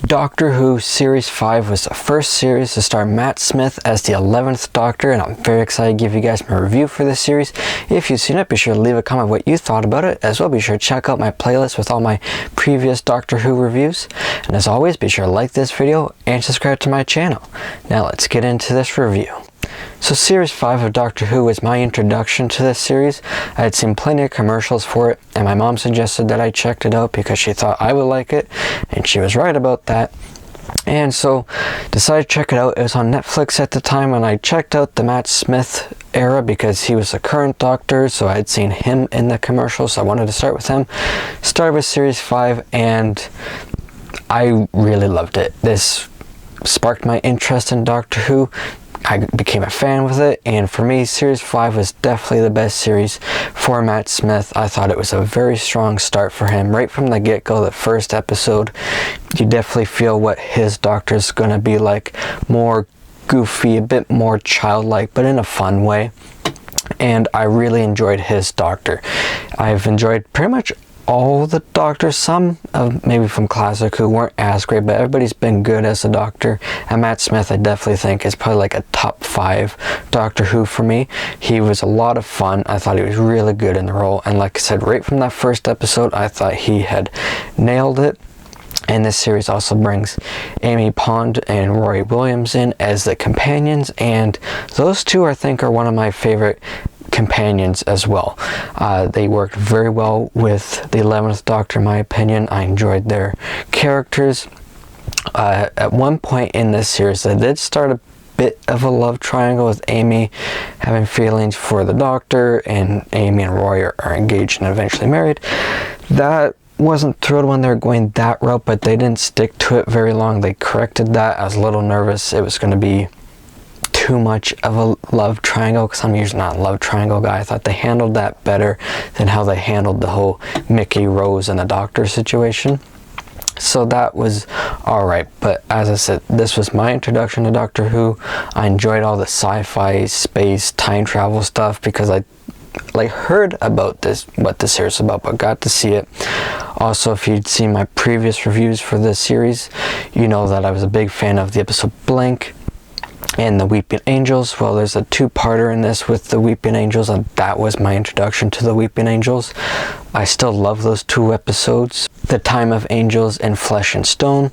Doctor Who Series 5 was the first series to star Matt Smith as the 11th Doctor, and I'm very excited to give you guys my review for this series. If you've seen it, be sure to leave a comment what you thought about it. As well, be sure to check out my playlist with all my previous Doctor Who reviews. And as always, be sure to like this video and subscribe to my channel. Now let's get into this review. So Series 5 of Doctor Who was my introduction to this series. I had seen plenty of commercials for it, and my mom suggested that I checked it out because she thought I would like it, and she was right about that. And so decided to check it out. It was on Netflix at the time, and I checked out the Matt Smith era because he was the current Doctor, so I had seen him in the commercials, so I wanted to start with him. Started with Series 5, and I really loved it. This sparked my interest in Doctor Who. I became a fan with it, and for me, Series 5 was definitely the best series for Matt Smith. I thought it was a very strong start for him. Right from the get-go, the first episode, you definitely feel what his Doctor's going to be like. More goofy, a bit more childlike, but in a fun way. And I really enjoyed his Doctor. I've enjoyed pretty much all the Doctors, some maybe from Classic Who weren't as great, but everybody's been good as a Doctor. And Matt Smith, I definitely think, is probably like a top 5 Doctor Who for me. He was a lot of fun. I thought he was really good in the role, and like I said, right from that first episode, I thought he had nailed it. And this series also brings Amy Pond and Rory Williams in as the companions, and those two I think are one of my favorite companions as well. They worked very well with the 11th Doctor in my opinion. I enjoyed their characters. At one point in this series, they did start a bit of a love triangle with Amy having feelings for the Doctor, and Amy and Roy are engaged and eventually married. That wasn't thrilled when they were going that route, but they didn't stick to it very long. They corrected that. I was a little nervous it was going to be too much of a love triangle, because I'm usually not a love triangle guy. I thought they handled that better than how they handled the whole Mickey, Rose, and the Doctor situation. So that was alright, but as I said, this was my introduction to Doctor Who. I enjoyed all the sci-fi, space, time travel stuff because I heard about this, what the series is about, but got to see it. Also, if you'd seen my previous reviews for this series, you know that I was a big fan of the episode Blink and the Weeping Angels. Well, there's a 2-parter in this with the Weeping Angels, and that was my introduction to the Weeping Angels. I still love those 2 episodes, The Time of Angels and Flesh and Stone.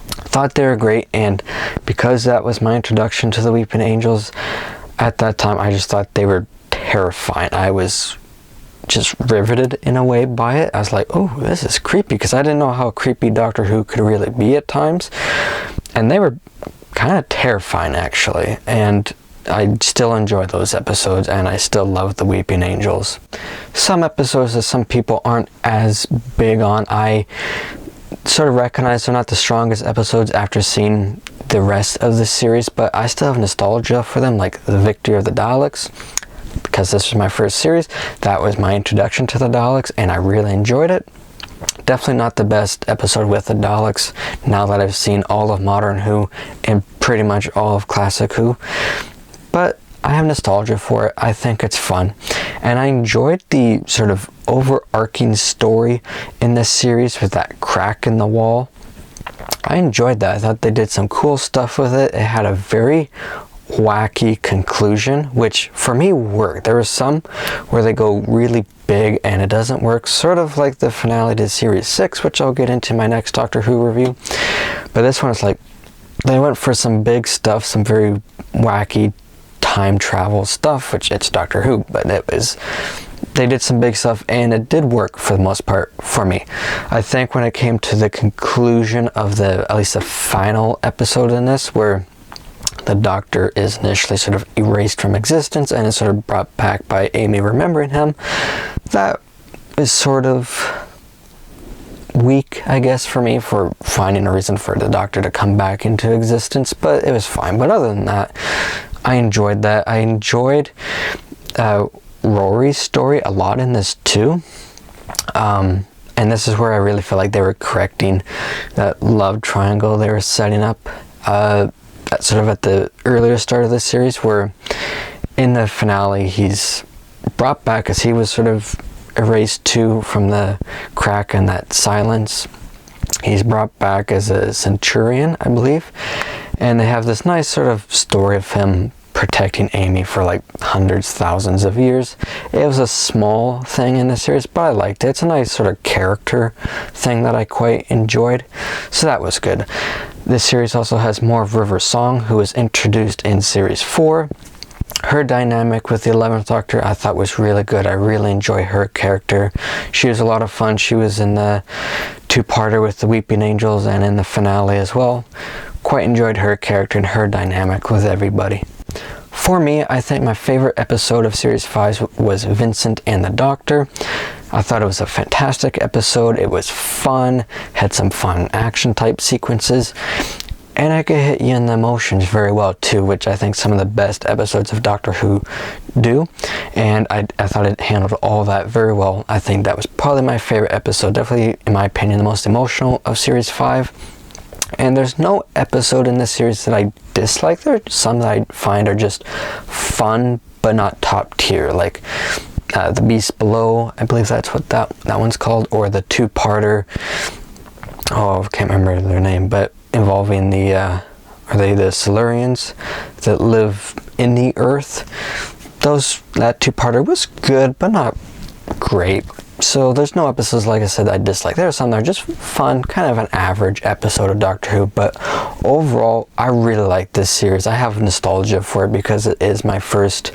Thought they were great, and because that was my introduction to the Weeping Angels, at that time I just thought they were terrifying. I was just riveted in a way by it. I was like, oh, this is creepy, because I didn't know how creepy Doctor Who could really be at times, and they were kind of terrifying actually, and I still enjoy those episodes, and I still love the Weeping Angels. Some episodes that some people aren't as big on, I sort of recognize they're not the strongest episodes after seeing the rest of the series, but I still have nostalgia for them, like the Victory of the Daleks, because this was my first series. That was my introduction to the Daleks, and I really enjoyed it. Definitely not the best episode with the Daleks now that I've seen all of Modern Who and pretty much all of Classic Who, but I have nostalgia for it. I think it's fun, and I enjoyed the sort of overarching story in this series with that crack in the wall. I enjoyed that. I thought they did some cool stuff with it. It had a very wacky conclusion, which for me worked. There were some where they go really big and it doesn't work, sort of like the finale to Series 6, which I'll get into in my next Doctor Who review. But this one is like, they went for some big stuff, some very wacky time travel stuff, which it's Doctor Who, but they did some big stuff, and it did work for the most part for me. I think when it came to the conclusion of at least the final episode in this, where the Doctor is initially sort of erased from existence and is sort of brought back by Amy remembering him, that is sort of weak, I guess, for me, for finding a reason for the Doctor to come back into existence, but it was fine. But other than that, I enjoyed that. I enjoyed Rory's story a lot in this too. And this is where I really feel like they were correcting that love triangle they were setting up sort of at the earlier start of the series, where in the finale he's brought back because he was sort of erased too from the crack and that silence. He's brought back as a centurion, I believe, and they have this nice sort of story of him protecting Amy for like hundreds, thousands of years. It was a small thing in the series, but I liked it. It's a nice sort of character thing that I quite enjoyed, so that was good. This series also has more of River Song, who was introduced in series 4. Her dynamic with the 11th Doctor I thought was really good. I really enjoy her character. She was a lot of fun. She was in the 2-parter with the Weeping Angels and in the finale as well. Quite enjoyed her character and her dynamic with everybody. For me, I think my favorite episode of Series 5 was Vincent and the Doctor. I thought it was a fantastic episode. It was fun, had some fun action type sequences, and I could hit you in the emotions very well too, which I think some of the best episodes of Doctor Who do. And I thought it handled all that very well. I think that was probably my favorite episode, definitely in my opinion the most emotional of Series 5. And there's no episode in this series that I dislike. There are some that I find are just fun but not top tier, like The Beast Below, I believe that's what that one's called, or the 2-parter, oh I can't remember their name, but involving the are they the Silurians that live in the Earth. That 2-parter was good but not great. So there's no episodes, like I said, that I dislike. There are some that are just fun, kind of an average episode of Doctor Who, but overall I really like this series. I have nostalgia for it because it is my first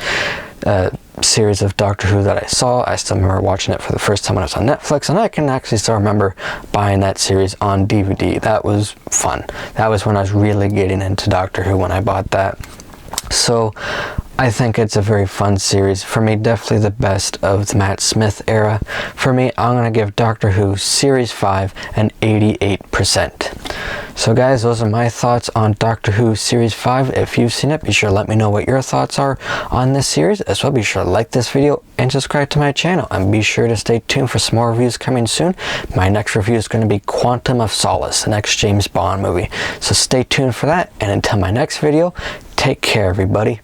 series of Doctor Who that I saw. I still remember watching it for the first time when it was on Netflix, and I can actually still remember buying that series on DVD. That was fun. That was when I was really getting into Doctor Who, when I bought that. So I think it's a very fun series. For me, definitely the best of the Matt Smith era. For me, I'm going to give Doctor Who Series 5 an 88%. So guys, those are my thoughts on Doctor Who Series 5. If you've seen it, be sure to let me know what your thoughts are on this series. As well, be sure to like this video and subscribe to my channel. And be sure to stay tuned for some more reviews coming soon. My next review is going to be Quantum of Solace, the next James Bond movie. So stay tuned for that. And until my next video, take care everybody.